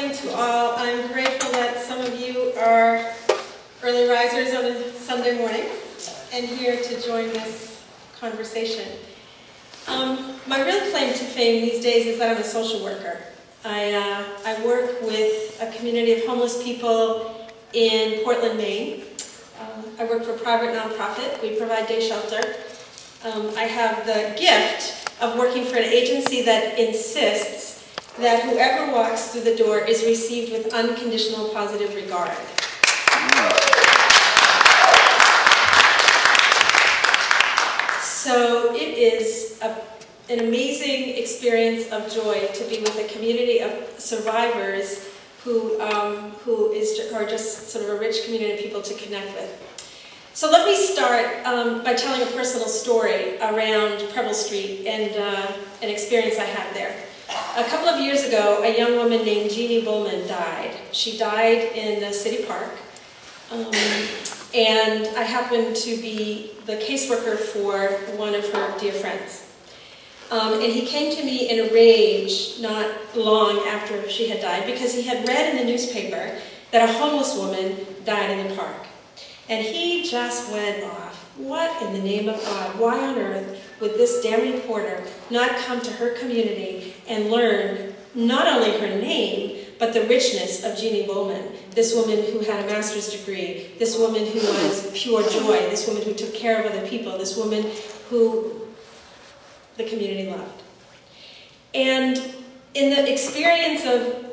morning to all. I'm grateful that some of you are early risers on a Sunday morning and here to join this conversation. My real claim to fame these days is that I'm a social worker. I work with a community of homeless people in Portland, Maine. I work for a private nonprofit. We provide day shelter. I have the gift of working for an agency that insists that whoever walks through the door is received with unconditional positive regard. So it is an amazing experience of joy to be with a community of survivors who are just sort of a rich community of people to connect with. So let me start by telling a personal story around Preble Street and an experience I had there. A couple of years ago, a young woman named Jeannie Bowman died. She died in a city park, and I happened to be the caseworker for one of her dear friends. And he came to me in a rage not long after she had died because he had read in the newspaper that a homeless woman died in the park. And he just went off. What in the name of God? Why on earth would this damn reporter not come to her community and learn not only her name, but the richness of Jeannie Bowman, this woman who had a master's degree, this woman who was pure joy, this woman who took care of other people, this woman who the community loved. And in the experience of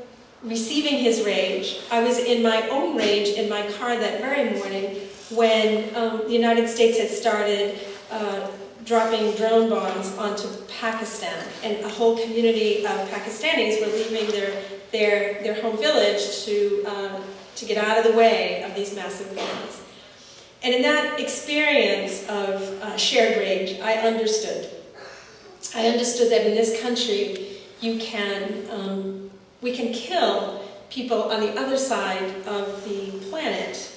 receiving his rage, I was in my own rage in my car that very morning when the United States had started dropping drone bombs onto Pakistan, and a whole community of Pakistanis were leaving their home village to get out of the way of these massive bombs. And in that experience of shared rage, I understood. I understood that in this country, we can kill people on the other side of the planet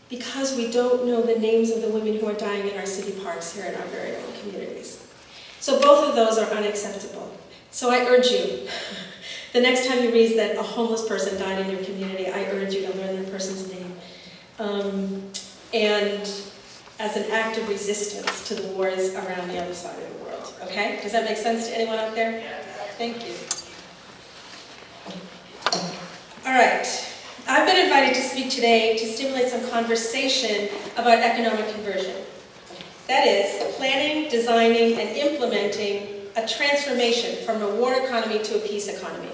because we don't know the names of the women who are dying in our city parks here in our very own communities. So both of those are unacceptable. So I urge you, the next time you read that a homeless person died in your community, I urge you to learn that person's name. And as an act of resistance to the wars around the other side of the world. Okay? Does that make sense to anyone out there? Thank you. All right. I've been invited to speak today to stimulate some conversation about economic conversion. That is, planning, designing, and implementing a transformation from a war economy to a peace economy.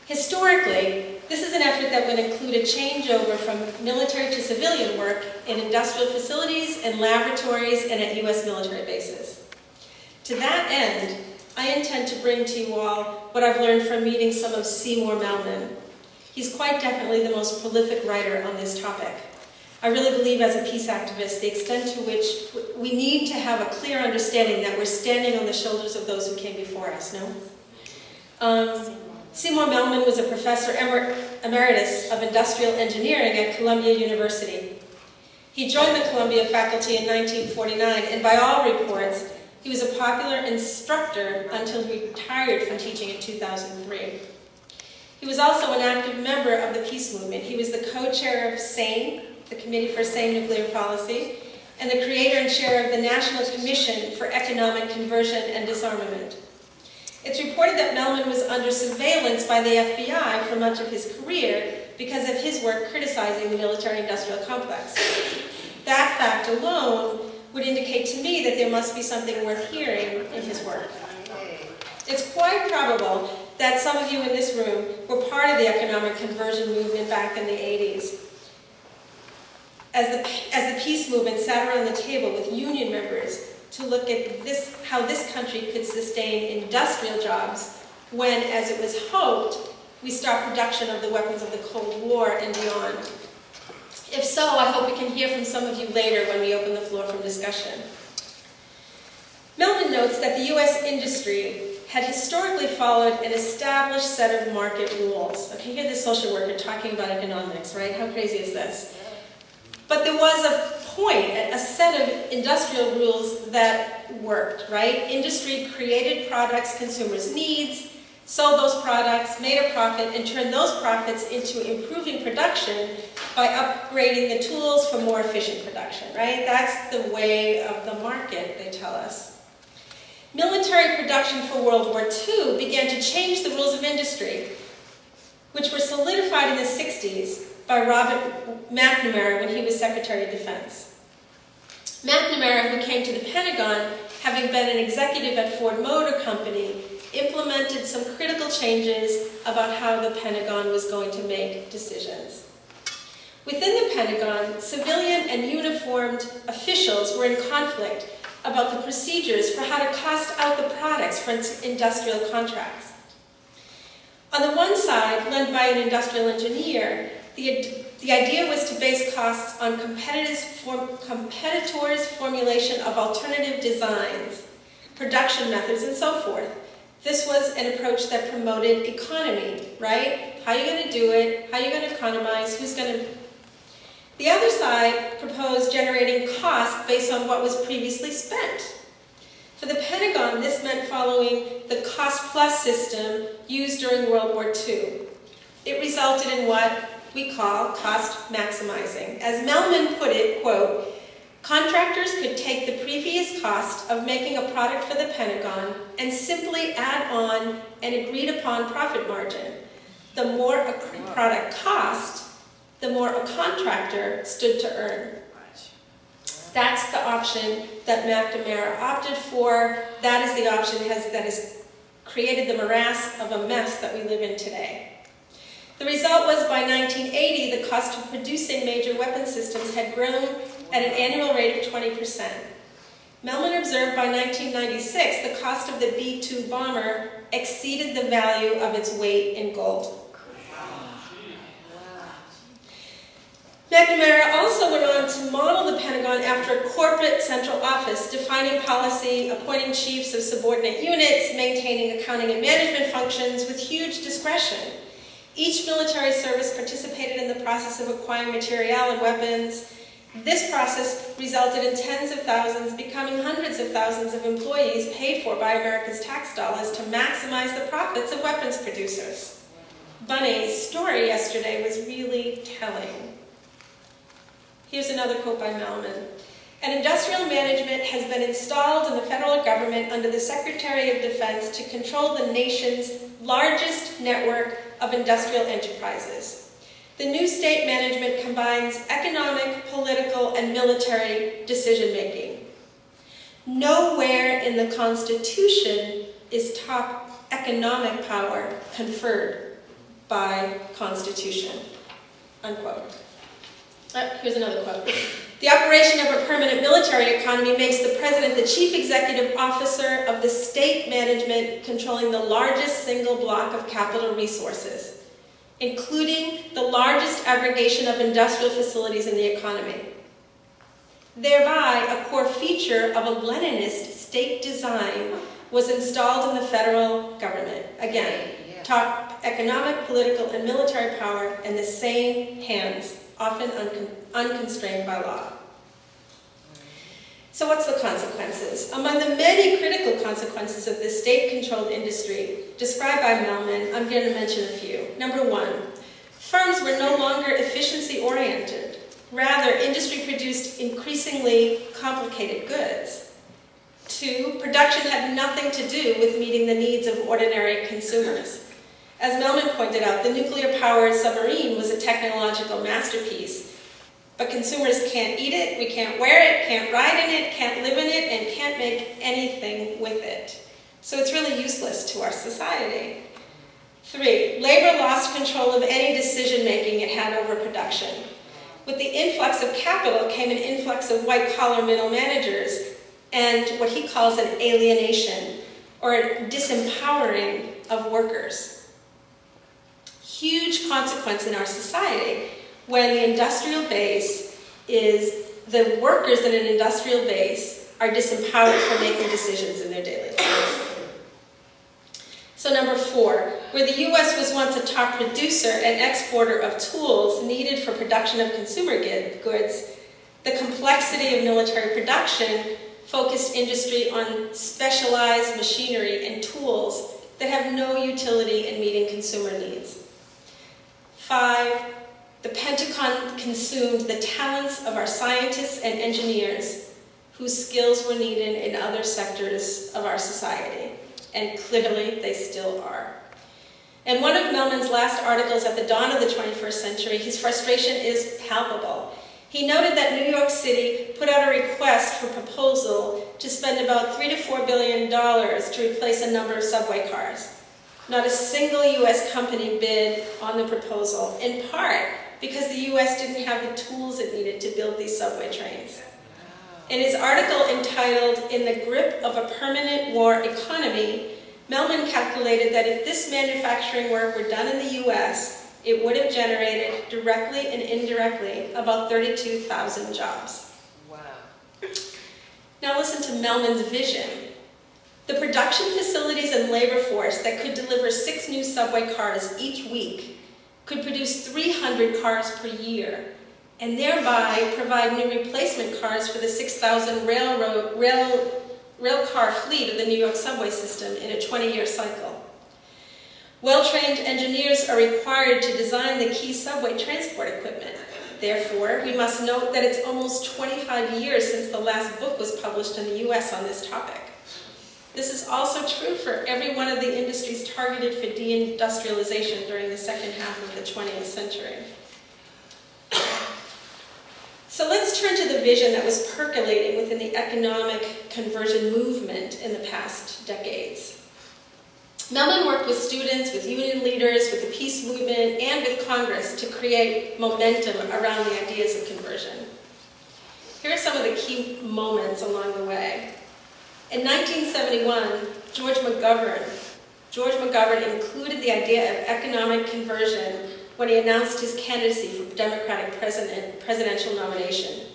Historically, this is an effort that would include a changeover from military to civilian work in industrial facilities and laboratories and at U.S. military bases. To that end, I intend to bring to you all what I've learned from meeting some of Seymour Melman. He's quite definitely the most prolific writer on this topic. I really believe as a peace activist, the extent to which we need to have a clear understanding that we're standing on the shoulders of those who came before us, no? Seymour Melman was a professor emeritus of industrial engineering at Columbia University. He joined the Columbia faculty in 1949, and by all reports, he was a popular instructor until he retired from teaching in 2003. He was also an active member of the peace movement. He was the co-chair of SANE, the Committee for Sane Nuclear Policy, and the creator and chair of the National Commission for Economic Conversion and Disarmament. It's reported that Melman was under surveillance by the FBI for much of his career because of his work criticizing the military-industrial complex. That fact alone would indicate to me that there must be something worth hearing in his work. It's quite probable that some of you in this room were part of the economic conversion movement back in the 80s. As the peace movement sat around the table with union members to look at how this country could sustain industrial jobs when, as it was hoped, we start production of the weapons of the Cold War and beyond. If so, I hope we can hear from some of you later when we open the floor for discussion. Melman notes that the U.S. industry had historically followed an established set of market rules. Okay, hear this social worker talking about economics, right? How crazy is this? But there was a set of industrial rules that worked, right? Industry created products consumers' needs, sold those products, made a profit, and turned those profits into improving production by upgrading the tools for more efficient production, right? That's the way of the market, they tell us. Military production for World War II began to change the rules of industry, which were solidified in the 60s by Robert McNamara when he was Secretary of Defense. McNamara, who came to the Pentagon, having been an executive at Ford Motor Company, implemented some critical changes about how the Pentagon was going to make decisions. Within the Pentagon, civilian and uniformed officials were in conflict about the procedures for how to cost out the products for industrial contracts. On the one side, led by an industrial engineer, the idea was to base costs on competitors' formulation of alternative designs, production methods, and so forth. This was an approach that promoted economy, right? How are you going to do it? How are you going to economize? Who's going to... The other side proposed generating costs based on what was previously spent. For the Pentagon, this meant following the cost-plus system used during World War II. It resulted in what we call cost maximizing. As Mellman put it, quote, contractors could take the previous cost of making a product for the Pentagon and simply add on an agreed-upon profit margin. The more a product cost, the more a contractor stood to earn. That's the option that McNamara opted for. That is the option that has created the morass of a mess that we live in today. The result was by 1980, the cost of producing major weapon systems had grown at an annual rate of 20%. Mellman observed by 1996, the cost of the B-2 bomber exceeded the value of its weight in gold. McNamara also went on to model the Pentagon after a corporate central office, defining policy, appointing chiefs of subordinate units, maintaining accounting and management functions with huge discretion. Each military service participated in the process of acquiring material and weapons. This process resulted in tens of thousands, becoming hundreds of thousands of employees paid for by America's tax dollars to maximize the profits of weapons producers. Bunny's story yesterday was really telling. Here's another quote by Mellman. An industrial management has been installed in the federal government under the Secretary of Defense to control the nation's largest network of industrial enterprises. The new state management combines economic, political, and military decision-making. Nowhere in the Constitution is top economic power conferred by Constitution, unquote. Here's another quote. The operation of a permanent military economy makes the president the chief executive officer of the state management controlling the largest single block of capital resources, including the largest aggregation of industrial facilities in the economy. Thereby, a core feature of a Leninist state design was installed in the federal government. Again, top economic, political, and military power in the same hands, often unconstrained by law. So what's the consequences? Among the many critical consequences of this state-controlled industry described by Mellman, I'm going to mention a few. Number one, firms were no longer efficiency-oriented. Rather, industry produced increasingly complicated goods. Two, production had nothing to do with meeting the needs of ordinary consumers. As Mellman pointed out, the nuclear-powered submarine was a technological masterpiece, but consumers can't eat it, we can't wear it, can't ride in it, can't live in it, and can't make anything with it. So it's really useless to our society. Three, labor lost control of any decision-making it had over production. With the influx of capital came an influx of white-collar middle managers and what he calls an alienation, or a disempowering of workers. Huge consequence in our society when the industrial base is, the workers in an industrial base are disempowered for making decisions in their daily lives. So number four, where the U.S. was once a top producer and exporter of tools needed for production of consumer goods, the complexity of military production focused industry on specialized machinery and tools that have no utility in meeting consumer needs. 5, the Pentagon consumed the talents of our scientists and engineers whose skills were needed in other sectors of our society, and clearly they still are. In one of Mellman's last articles at the dawn of the 21st century, his frustration is palpable. He noted that New York City put out a request for proposal to spend about $3 to $4 billion to replace a number of subway cars. Not a single U.S. company bid on the proposal, in part because the U.S. didn't have the tools it needed to build these subway trains. In his article entitled "In the Grip of a Permanent War Economy," Mellman calculated that if this manufacturing work were done in the U.S., it would have generated, directly and indirectly, about 32,000 jobs. Wow. Now listen to Mellman's vision. The production facilities and labor force that could deliver 6 new subway cars each week could produce 300 cars per year, and thereby provide new replacement cars for the 6,000 rail car fleet of the New York subway system in a 20-year cycle. Well-trained engineers are required to design the key subway transport equipment. Therefore, we must note that it's almost 25 years since the last book was published in the U.S. on this topic. This is also true for every one of the industries targeted for deindustrialization during the second half of the 20th century. So let's turn to the vision that was percolating within the economic conversion movement in the past decades. Mellman worked with students, with union leaders, with the peace movement, and with Congress to create momentum around the ideas of conversion. Here are some of the key moments along the way. In 1971, George McGovern included the idea of economic conversion when he announced his candidacy for Democratic presidential nomination.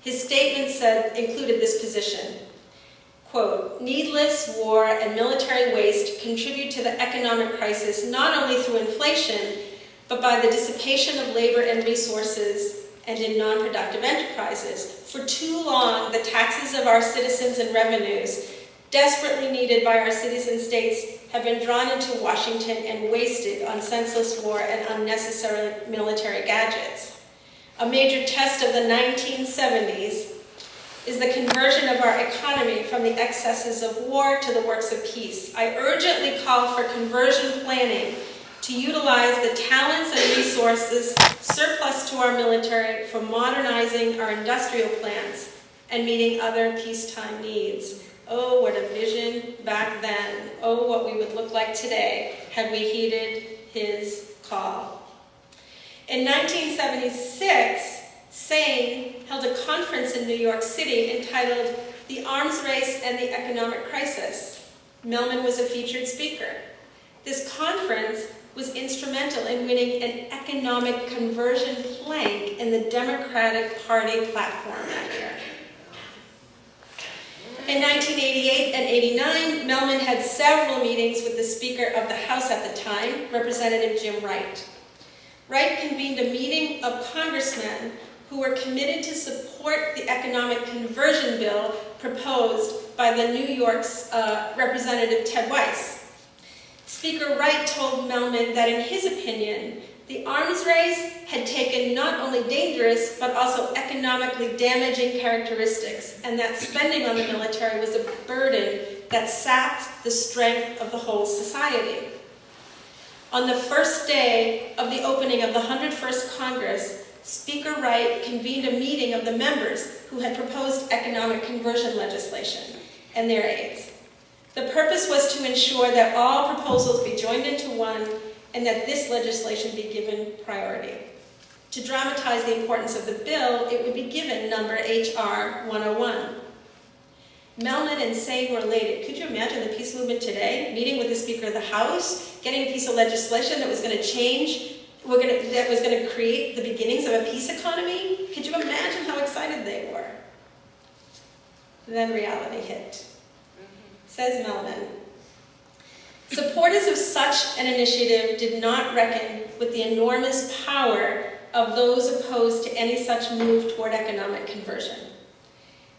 His statement included this position, quote, "Needless war and military waste contribute to the economic crisis not only through inflation, but by the dissipation of labor and resources and in non-productive enterprises. For too long, the taxes of our citizens and revenues, desperately needed by our cities and states, have been drawn into Washington and wasted on senseless war and unnecessary military gadgets. A major test of the 1970s is the conversion of our economy from the excesses of war to the works of peace. I urgently call for conversion planning to utilize the talents and resources surplus to our military for modernizing our industrial plants and meeting other peacetime needs." Oh, what a vision back then. Oh, what we would look like today had we heeded his call. In 1976, Sane held a conference in New York City entitled "The Arms Race and the Economic Crisis." Mellman was a featured speaker. This conference was instrumental in winning an economic conversion plank in the Democratic Party platform that year. In 1988 and 89, Mellman had several meetings with the Speaker of the House at the time, Representative Jim Wright. Wright convened a meeting of congressmen who were committed to support the economic conversion bill proposed by the New York's Representative Ted Weiss. Speaker Wright told Mellman that in his opinion, the arms race had taken not only dangerous but also economically damaging characteristics, and that spending on the military was a burden that sapped the strength of the whole society. On the first day of the opening of the 101st Congress, Speaker Wright convened a meeting of the members who had proposed economic conversion legislation and their aides. The purpose was to ensure that all proposals be joined into one and that this legislation be given priority. To dramatize the importance of the bill, it would be given number HR 101. Mellman and Sane were elated. Could you imagine the peace movement today, meeting with the Speaker of the House, getting a piece of legislation that was going to change, that was going to create the beginnings of a peace economy? Could you imagine how excited they were? Then reality hit. Says Mellman, supporters of such an initiative did not reckon with the enormous power of those opposed to any such move toward economic conversion.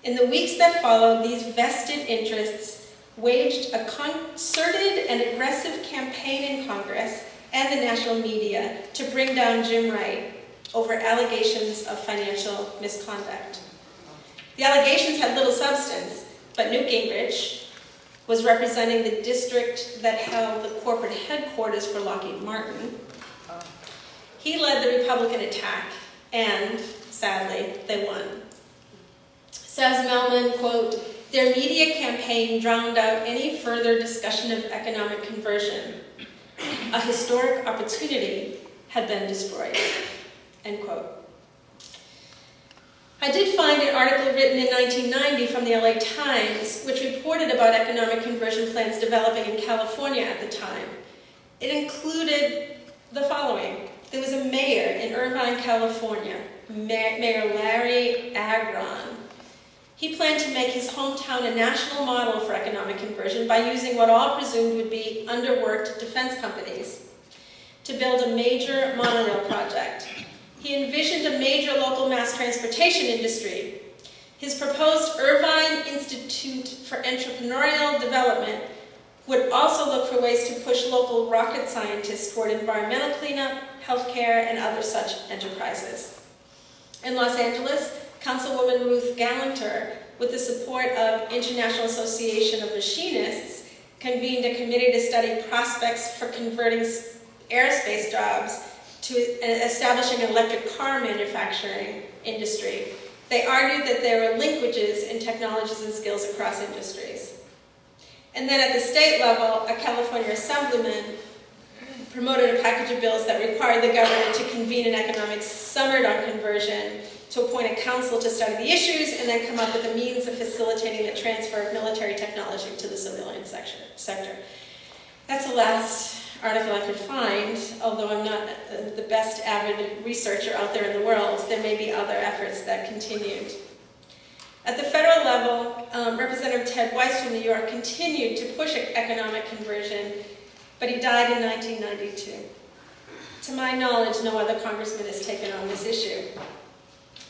In the weeks that followed, these vested interests waged a concerted and aggressive campaign in Congress and the national media to bring down Jim Wright over allegations of financial misconduct. The allegations had little substance, but Newt Gingrich was representing the district that held the corporate headquarters for Lockheed Martin. He led the Republican attack, and sadly, they won. Says Melman, quote, "Their media campaign drowned out any further discussion of economic conversion. A historic opportunity had been destroyed," end quote. I did find an article written in 1990 from the LA Times, which reported about economic conversion plans developing in California at the time. It included the following. There was a mayor in Irvine, California, Mayor Larry Agron. He planned to make his hometown a national model for economic conversion by using what all presumed would be underworked defense companies to build a major monorail project. He envisioned a major local mass transportation industry. His proposed Irvine Institute for Entrepreneurial Development would also look for ways to push local rocket scientists toward environmental cleanup, healthcare, and other such enterprises. In Los Angeles, Councilwoman Ruth Gallanter, with the support of International Association of Machinists, convened a committee to study prospects for converting aerospace jobs to establishing an electric car manufacturing industry. They argued that there were linkages in technologies and skills across industries. And then at the state level, a California assemblyman promoted a package of bills that required the government to convene an economic summit on conversion, to appoint a council to study the issues, and then come up with a means of facilitating the transfer of military technology to the civilian sector. That's the last article I could find, although I'm not the best avid researcher out there in the world. There may be other efforts that continued. At the federal level, Representative Ted Weiss from New York continued to push economic conversion, but he died in 1992. To my knowledge, no other congressman has taken on this issue.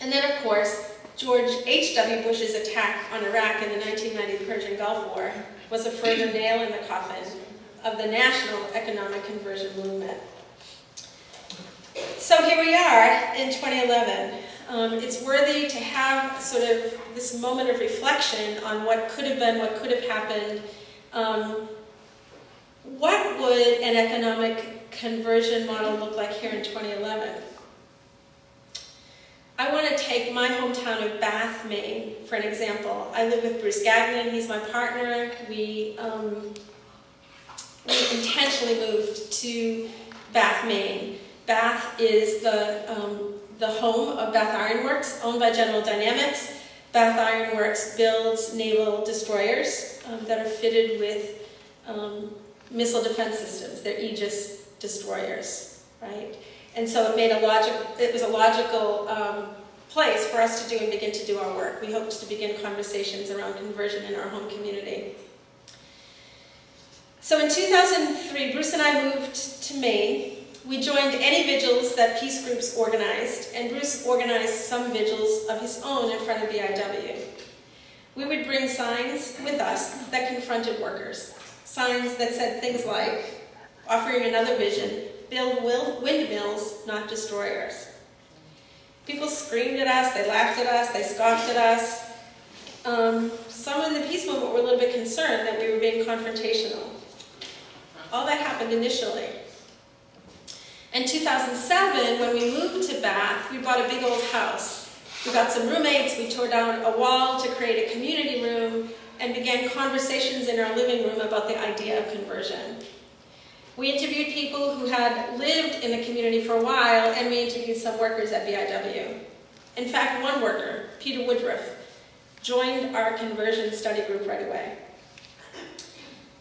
And then, of course, George H.W. Bush's attack on Iraq in the 1990 Persian Gulf War was a further nail in the coffin of the national economic conversion movement. So here we are in 2011. It's worthy to have sort of this moment of reflection on what could have been, what could have happened. What would an economic conversion model look like here in 2011? I want to take my hometown of Bath, Maine, for an example. I live with Bruce Gagnon. He's my partner. We intentionally moved to Bath, Maine. Bath is the home of Bath Iron Works, owned by General Dynamics. Bath Iron Works builds naval destroyers that are fitted with missile defense systems. They're Aegis destroyers, right? And so it was a logical place for us to do and begin to do our work. We hoped to begin conversations around conversion in our home community. So in 2003, Bruce and I moved to Maine. We joined any vigils that peace groups organized, and Bruce organized some vigils of his own in front of BIW. We would bring signs with us that confronted workers, signs that said things like, offering another vision, build windmills, not destroyers. People screamed at us, they laughed at us, they scoffed at us. Some in the peace movement were a little bit concerned that we were being confrontational. All that happened initially. In 2007, when we moved to Bath, we bought a big old house. We got some roommates, we tore down a wall to create a community room, and began conversations in our living room about the idea of conversion. We interviewed people who had lived in the community for a while, and we interviewed some workers at BIW. In fact, one worker, Peter Woodruff, joined our conversion study group right away.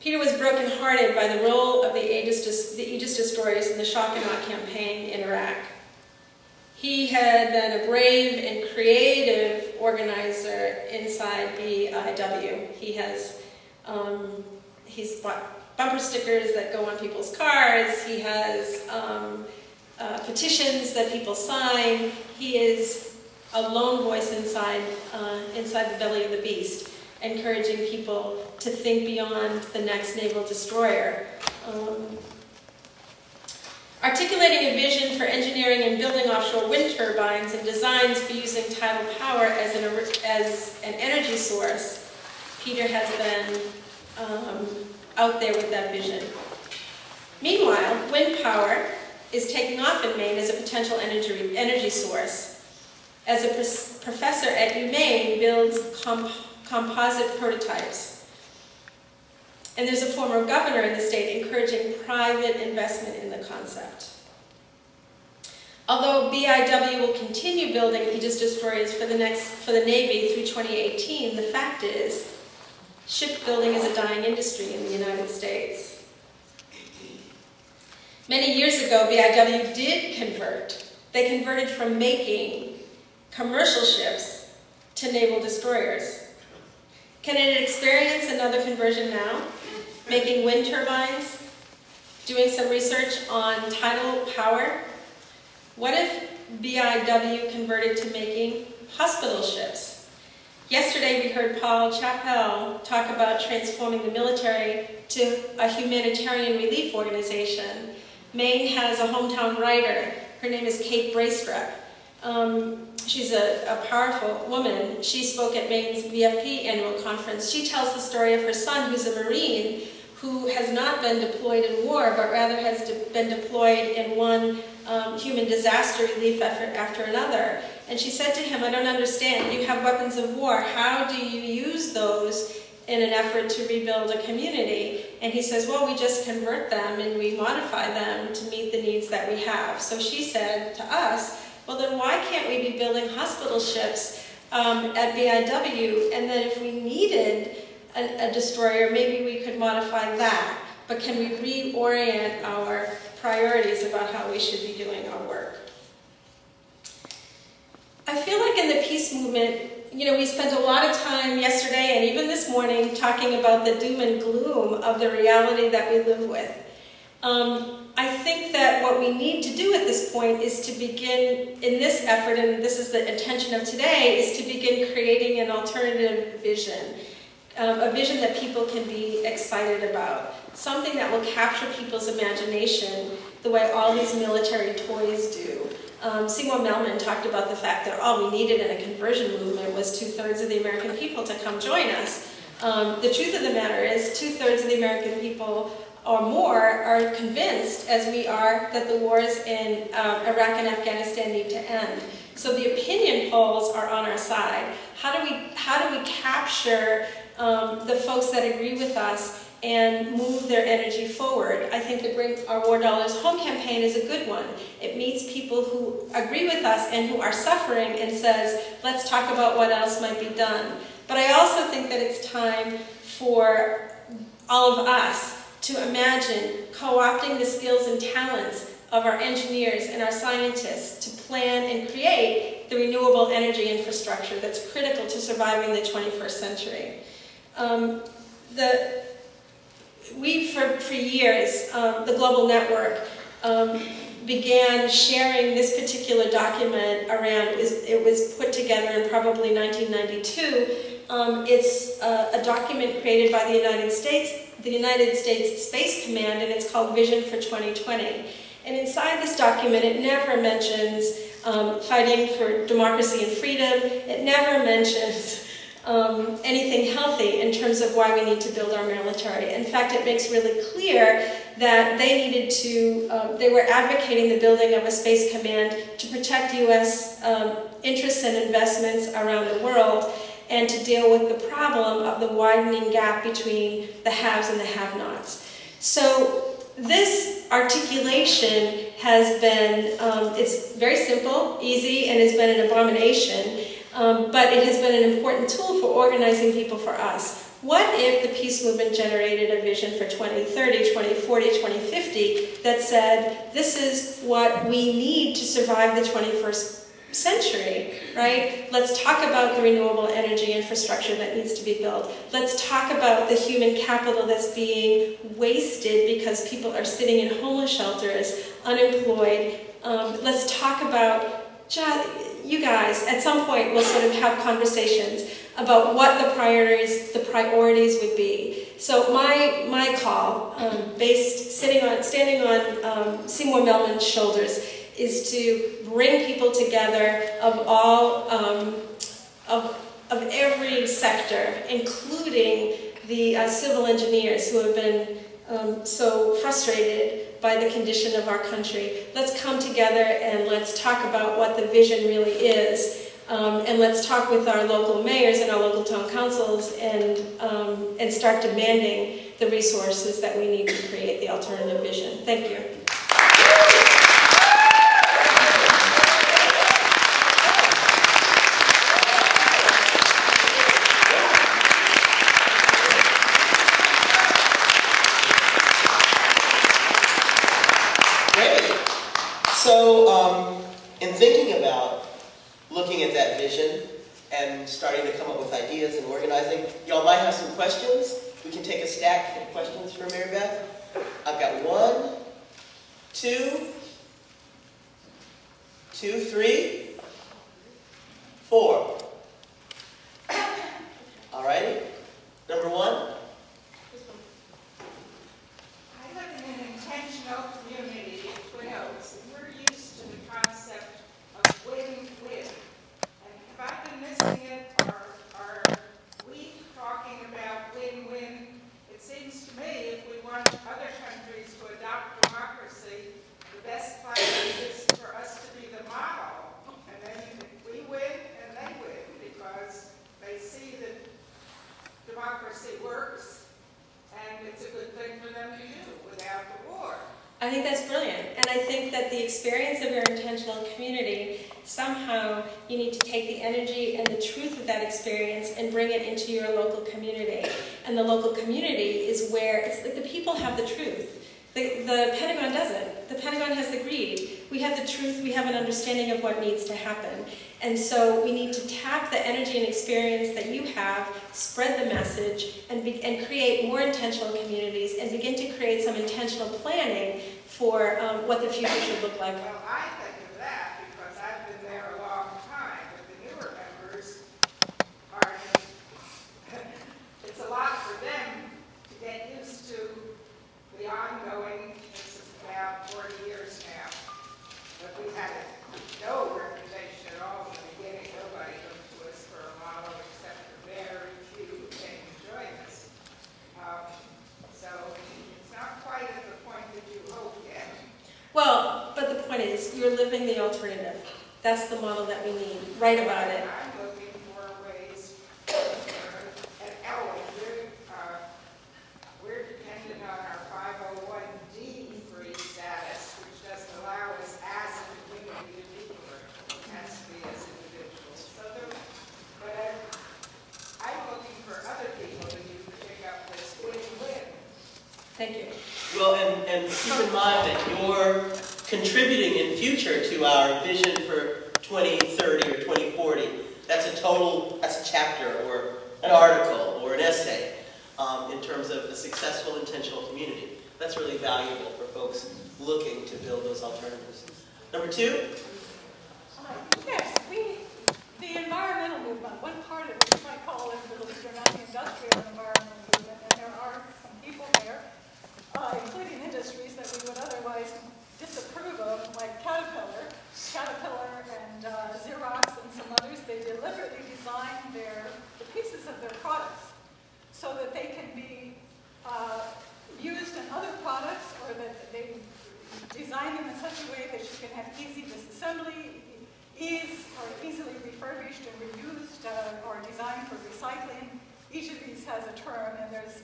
Peter was brokenhearted by the role of the Aegis destroyers in the shock and awe campaign in Iraq. He had been a brave and creative organizer inside BIW. He's bought bumper stickers that go on people's cars. He has petitions that people sign. He is a lone voice inside the belly of the beast. encouraging people to think beyond the next naval destroyer. Articulating a vision for engineering and building offshore wind turbines and designs for using tidal power as an energy source, Peter has been out there with that vision. Meanwhile, wind power is taking off in Maine as a potential energy source, as a professor at UMaine builds composite prototypes. And there's a former governor in the state encouraging private investment in the concept. Although BIW will continue building Aegis destroyers for the Navy through 2018, the fact is, shipbuilding is a dying industry in the United States. Many years ago, BIW did convert. They converted from making commercial ships to naval destroyers. Can it experience another conversion now? Making wind turbines? Doing some research on tidal power? What if BIW converted to making hospital ships? Yesterday we heard Paul Chappell talk about transforming the military to a humanitarian relief organization. Maine has a hometown writer. Her name is Kate Braestrup. She's a powerful woman. She spoke at Maine's VFP annual conference. She tells the story of her son, who's a Marine, who has not been deployed in war, but rather has been deployed in one human disaster relief effort after another. And she said to him, I don't understand. You have weapons of war. How do you use those in an effort to rebuild a community? And he says, well, we just convert them and we modify them to meet the needs that we have. So she said to us, well, then why can't we be building hospital ships at BIW? And then if we needed a destroyer, maybe we could modify that. But can we reorient our priorities about how we should be doing our work? I feel like in the peace movement, we spent a lot of time yesterday and even this morning talking about the doom and gloom of the reality that we live with. I think that what we need to do at this point is to begin in this effort, and this is the intention of today, is to begin creating an alternative vision. A vision that people can be excited about. Something that will capture people's imagination the way all these military toys do. Seymour Melman talked about the fact that all we needed in a conversion movement was 2/3 of the American people to come join us. The truth of the matter is 2/3 of the American people or more are convinced, as we are, that the wars in Iraq and Afghanistan need to end. So the opinion polls are on our side. How do we capture the folks that agree with us and move their energy forward? I think the Bring Our War Dollars Home campaign is a good one. It meets people who agree with us and who are suffering and says, let's talk about what else might be done. But I also think that it's time for all of us to imagine co-opting the skills and talents of our engineers and our scientists to plan and create the renewable energy infrastructure that's critical to surviving the 21st century. For years, the Global Network began sharing this particular document around, it was put together in probably 1992. It's a document created by the United States Space Command, and it's called Vision for 2020. And inside this document, it never mentions fighting for democracy and freedom. It never mentions anything healthy in terms of why we need to build our military. In fact, it makes really clear that they were advocating the building of a space command to protect U.S. interests and investments around the world and to deal with the problem of the widening gap between the haves and the have-nots. So this articulation has been, it's very simple, easy, and has been an abomination. But it has been an important tool for organizing people for us. What if the peace movement generated a vision for 2030, 2040, 2050 that said, this is what we need to survive the 21st century, right? Let's talk about the renewable energy infrastructure that needs to be built. Let's talk about the human capital that's being wasted because people are sitting in homeless shelters, unemployed. Let's talk about you guys, at some point, will sort of have conversations about what the priorities would be. So my call, standing on Seymour Melman's shoulders, is to bring people together of all of every sector, including the civil engineers who have been so frustrated by the condition of our country. Let's come together and let's talk about what the vision really is. And let's talk with our local mayors and our local town councils and start demanding the resources that we need to create the alternative vision. Thank you. Great. So, in thinking about looking at that vision and starting to come up with ideas and organizing, y'all might have some questions. We can take a stack of questions for Mary Beth. I've got 1, 2, 3, 4. All righty. Number 1. I live in an intentional community in Twin Oaks, and we're used to the concept of win-win. And have I been missing it, or are we talking about win-win? It seems to me if we want other countries to adopt democracy, the best plan is for us to be the model. And then we win and they win, because they see that democracy works, and it's a good thing for them to do without the war. I think that's brilliant, and I think that the experience of your intentional community, somehow you need to take the energy and the truth of that experience and bring it into your local community. And the local community is where, it's like the people have the truth. The Pentagon doesn't. The Pentagon has the greed. We have the truth, we have an understanding of what needs to happen. And so we need to tap the energy and experience that you have, spread the message, and create more intentional communities, and begin to create some intentional planning for what the future should look like. Well, I think of that because I've been there a long time, but the newer members are, it's a lot for them to get used to the ongoing. This is about 40 years now, but we had no reputation at all in the beginning. Nobody looked to us for a model except for very few who came to join us. So it's not quite at the point that you hope yet. Well, but the point is, you're living the alternative. That's the model that we need. Write about it. I'm looking for ways, and Ellen, we're dependent on our 501(d)(3) status, which doesn't allow us as a community to be here. It has to be as individuals. So but I'm looking for other people to pick up this win-win. Thank you. Well, and keep in mind that you're contributing in future to our vision for 2030 or 2040. That's a chapter or an article or an essay in terms of a successful intentional community. That's really valuable for folks looking to build those alternatives. Number 2? Yes, the environmental movement, one part of it, which might call it the industrial environmental movement, and there are some people there, including industries that we would otherwise disapprove of, like Caterpillar and Xerox and some others. They deliberately design the pieces of their products so that they can be used in other products, or that they design them in such a way that you can have easy disassembly, easily refurbished and reused, or designed for recycling. Each of these has a term, and there's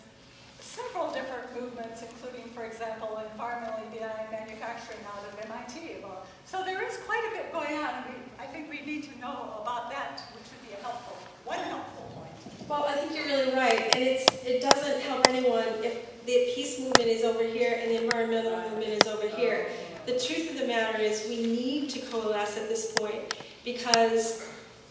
several different movements, including, for example, environmentally designed manufacturing out of MIT. So there is quite a bit going on, and I think we need to know about that, which would be one helpful point. Well, I think you're really right, and it doesn't help anyone if the peace movement is over here and the environmental movement is over here. The truth of the matter is we need to coalesce at this point because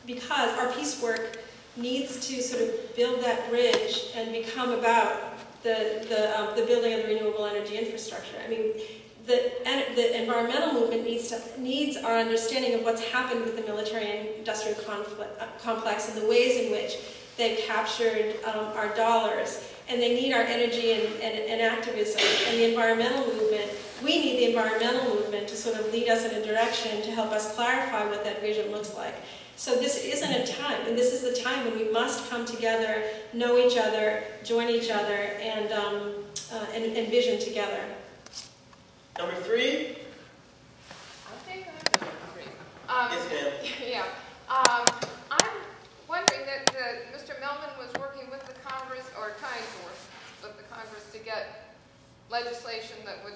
our peace work needs to sort of build that bridge and become about the building of the renewable energy infrastructure. I mean, the environmental movement needs our understanding of what's happened with the military-industrial complex and the ways in which they've captured our dollars. And they need our energy and activism. And the environmental movement, we need the environmental movement to sort of lead us in a direction to help us clarify what that vision looks like. So this isn't a time, and this is the time when we must come together, know each other, join each other, and vision together. Number 3? I'll take that. Number 3. Yes, ma'am. Yeah. I'm wondering that Mr. Melvin was working with the Congress, or trying to work with the Congress to get legislation that would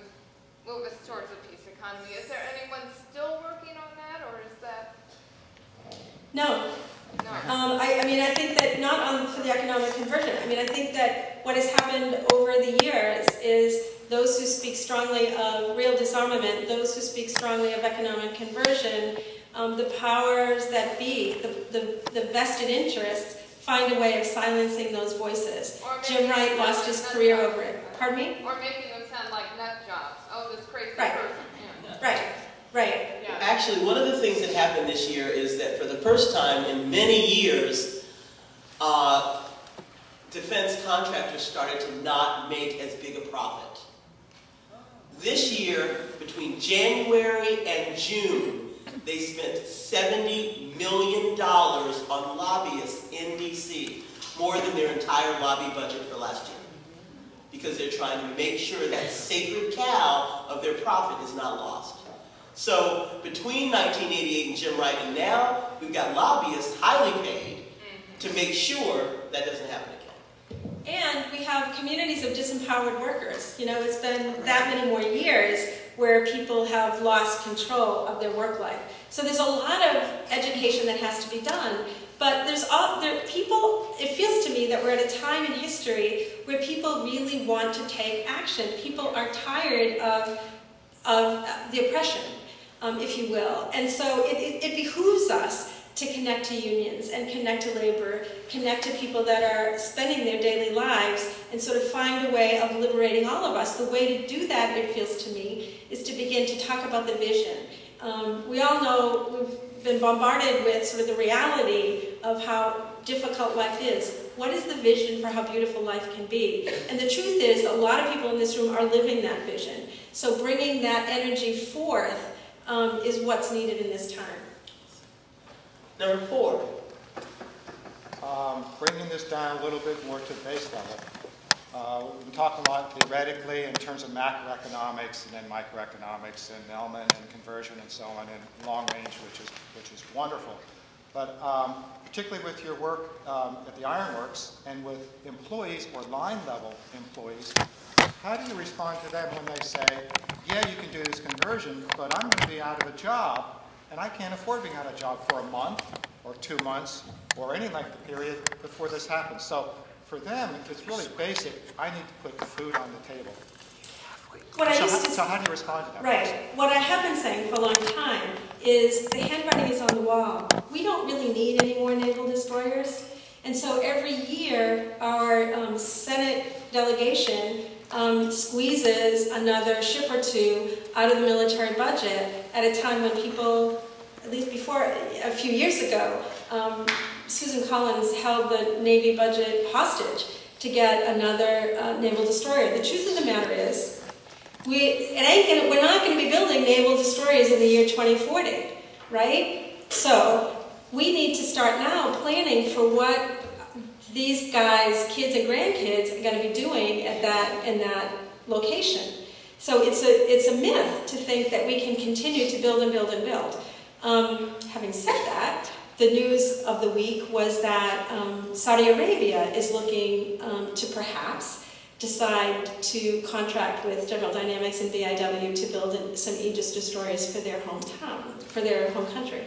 move us towards a peace economy. Is there anyone still working on that, or is that? No. No. I mean, I think that not for the economic conversion. I mean, I think that what has happened over the years is those who speak strongly of real disarmament, those who speak strongly of economic conversion, the powers that be, the vested interests, find a way of silencing those voices. Jim Wright lost his career over it. Pardon me? Or making them sound like nut jobs. Oh, this crazy Right. person. Yeah. Right. Right. Yeah. Actually, one of the things that happened this year is that for the first time in many years, defense contractors started to not make as big a profit. This year, between January and June, they spent $70 million on lobbyists in D.C., more than their entire lobby budget for last year, because they're trying to make sure that sacred cow of their profit is not lost. So between 1988 and Jim Wright and now, we've got lobbyists highly paid to make sure that doesn't happen again. And we have communities of disempowered workers. You know, it's been that many more years where people have lost control of their work life. So there's a lot of education that has to be done. But it feels to me that we're at a time in history where people really want to take action. People are tired of the oppression, if you will. And so it behooves us to connect to unions and connect to labor, connect to people that are spending their daily lives, and sort of find a way of liberating all of us. The way to do that, it feels to me, is to begin to talk about the vision. We all know we've been bombarded with sort of the reality of how difficult life is. What is the vision for how beautiful life can be? And the truth is, a lot of people in this room are living that vision. So bringing that energy forth is what's needed in this time. Number 4. Bringing this down a little bit more to the base level. We've been talking a lot theoretically in terms of macroeconomics and then microeconomics and element and conversion and so on, and long range, which is wonderful. But particularly with your work at the ironworks and with employees or line level employees, how do you respond to them when they say, yeah, you can do this conversion, but I'm going to be out of a job, and I can't afford being out of a job for a month or 2 months or any length of period before this happens. So for them, it's really basic. I need to put food on the table. So how do you respond to that? Right. What I have been saying for a long time is the handwriting is on the wall. We don't really need any more naval destroyers. And so every year, our Senate delegation squeezes another ship or two out of the military budget at a time when people, at least before, a few years ago, Susan Collins held the Navy budget hostage to get another naval destroyer. The truth of the matter is, we're not going to be building naval destroyers in the year 2040, right? So we need to start now planning for what these guys' kids and grandkids are going to be doing in that location. So it's a myth to think that we can continue to build and build and build. Having said that, the news of the week was that Saudi Arabia is looking to perhaps decide to contract with General Dynamics and BIW to build some Aegis destroyers for their hometown, for their home country.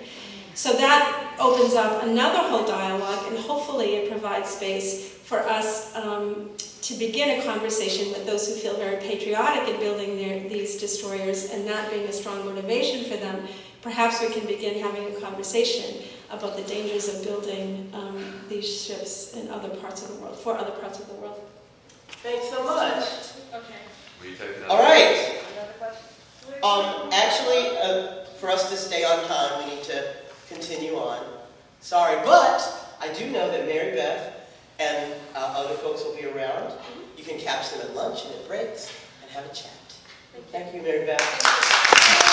So that opens up another whole dialogue, and hopefully it provides space for us to begin a conversation with those who feel very patriotic in building these destroyers and that being a strong motivation for them. Perhaps we can begin having a conversation about the dangers of building these ships in other parts of the world, for other parts of the world. Thanks so much. Okay. All right. Another question? Actually, for us to stay on time, we need to continue on. Sorry, but I do know that Mary Beth and other folks will be around. You can catch them at lunch and at breaks and have a chat. Thank you, Mary Beth.